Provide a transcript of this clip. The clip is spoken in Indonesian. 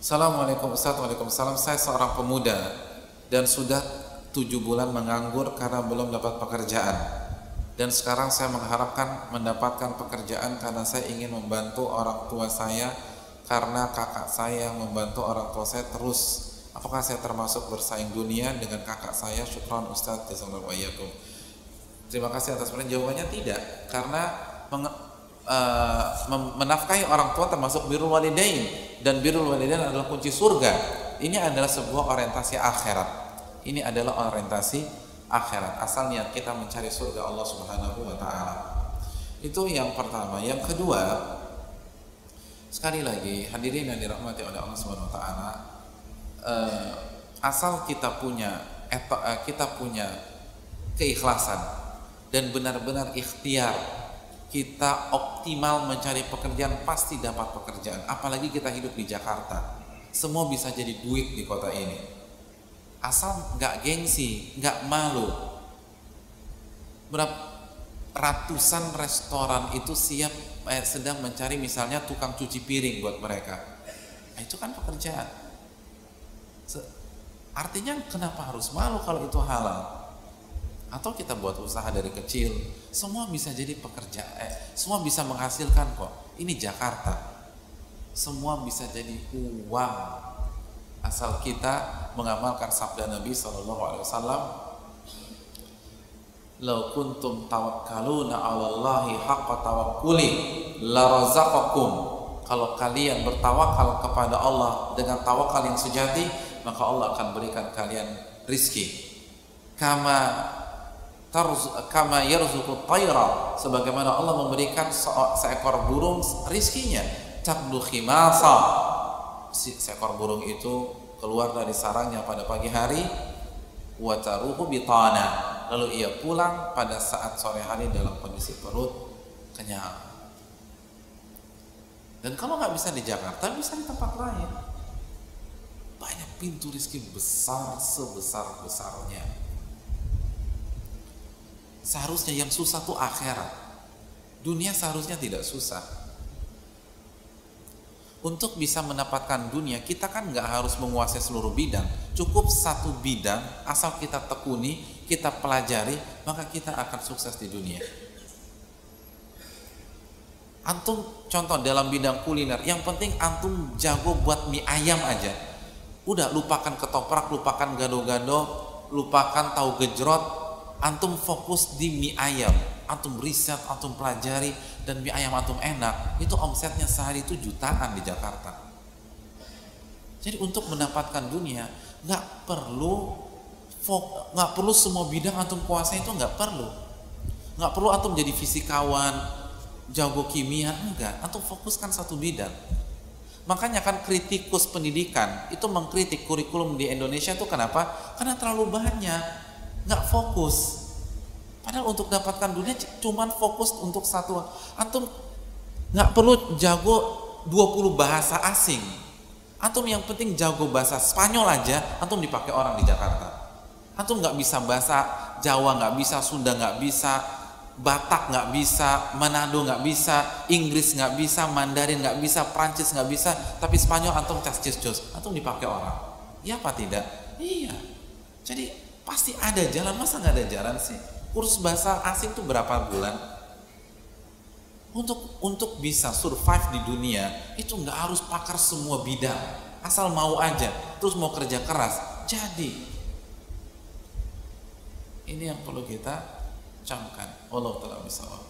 Assalamualaikum Ustaz. Waalaikumsalam. Saya seorang pemuda dan sudah 7 bulan menganggur karena belum dapat pekerjaan. Dan sekarang saya mengharapkan mendapatkan pekerjaan karena saya ingin membantu orang tua saya, karena kakak saya yang membantu orang tua saya terus. Apakah saya termasuk bersaing dunia dengan kakak saya? Syukran Ustaz. Jazakallahu khairan. Terima kasih atas pertanyaan. Jawabannya tidak, karena menafkahi orang tua termasuk birrul walidain, dan birrul walidain adalah kunci surga. Ini adalah sebuah orientasi akhirat. Ini adalah orientasi akhirat. Asal niat kita mencari surga Allah Subhanahu wa taala. Itu yang pertama. Yang kedua, sekali lagi hadirin yang dirahmati oleh Allah Subhanahu wa taala, asal kita punya keikhlasan dan benar-benar ikhtiar, kita optimal mencari pekerjaan, pasti dapat pekerjaan. Apalagi kita hidup di Jakarta, semua bisa jadi duit di kota ini. Asal nggak gengsi, nggak malu. Berapa ratusan restoran itu sedang mencari misalnya tukang cuci piring buat mereka. Nah, itu kan pekerjaan. Artinya kenapa harus malu kalau itu halal? Atau kita buat usaha dari kecil, semua bisa jadi pekerjaan, semua bisa menghasilkan kok. Ini Jakarta, semua bisa jadi uang asal kita mengamalkan sabda Nabi SAW. Lau kuntum tawakkaluna 'alallahi haqqa tawakkuli la razaqakum. Kalau kalian bertawakal kepada Allah dengan tawakal yang sejati, maka Allah akan berikan kalian rizki. Kama yarzuqut tayra, sebagaimana Allah memberikan seekor burung rizkinya. Taqdu khimasa, seekor burung itu keluar dari sarangnya pada pagi hari, wa taruhu bitana, lalu ia pulang pada saat sore hari dalam kondisi perut kenyang. Dan kalau nggak bisa di Jakarta, bisa di tempat lain. Banyak pintu rizki besar sebesar-besarnya. Seharusnya yang susah tuh akhirat. Dunia seharusnya tidak susah. Untuk bisa mendapatkan dunia, kita kan nggak harus menguasai seluruh bidang. Cukup satu bidang, asal kita tekuni, kita pelajari, maka kita akan sukses di dunia. Antum contoh dalam bidang kuliner, yang penting antum jago buat mie ayam aja. Udah, lupakan ketoprak, lupakan gado-gado, lupakan tahu gejrot. Antum fokus di mie ayam, antum riset, antum pelajari, dan mie ayam antum enak, itu omsetnya sehari itu jutaan di Jakarta. Jadi untuk mendapatkan dunia nggak perlu semua bidang antum kuasai, itu nggak perlu antum jadi fisikawan, jago kimia, enggak. Antum fokuskan satu bidang. Makanya kan kritikus pendidikan itu mengkritik kurikulum di Indonesia itu kenapa? Karena terlalu banyak, nggak fokus. Padahal untuk dapatkan dunia cuman fokus untuk satu. Antum nggak perlu jago 20 bahasa asing. Antum yang penting jago bahasa Spanyol aja, antum dipakai orang di Jakarta. Antum nggak bisa bahasa Jawa, nggak bisa Sunda, nggak bisa Batak, nggak bisa Manado, nggak bisa Inggris, nggak bisa Mandarin, nggak bisa Prancis, nggak bisa, tapi Spanyol antum cas-cus, antum dipakai orang. Iya apa tidak? Iya. Jadi pasti ada jalan, masa nggak ada jalan sih? Kursus bahasa asing tuh berapa bulan? Untuk bisa survive di dunia itu nggak harus pakar semua bidang, asal mau aja, terus mau kerja keras, jadi. Ini yang perlu kita camkan. Allah Ta'ala bisawab.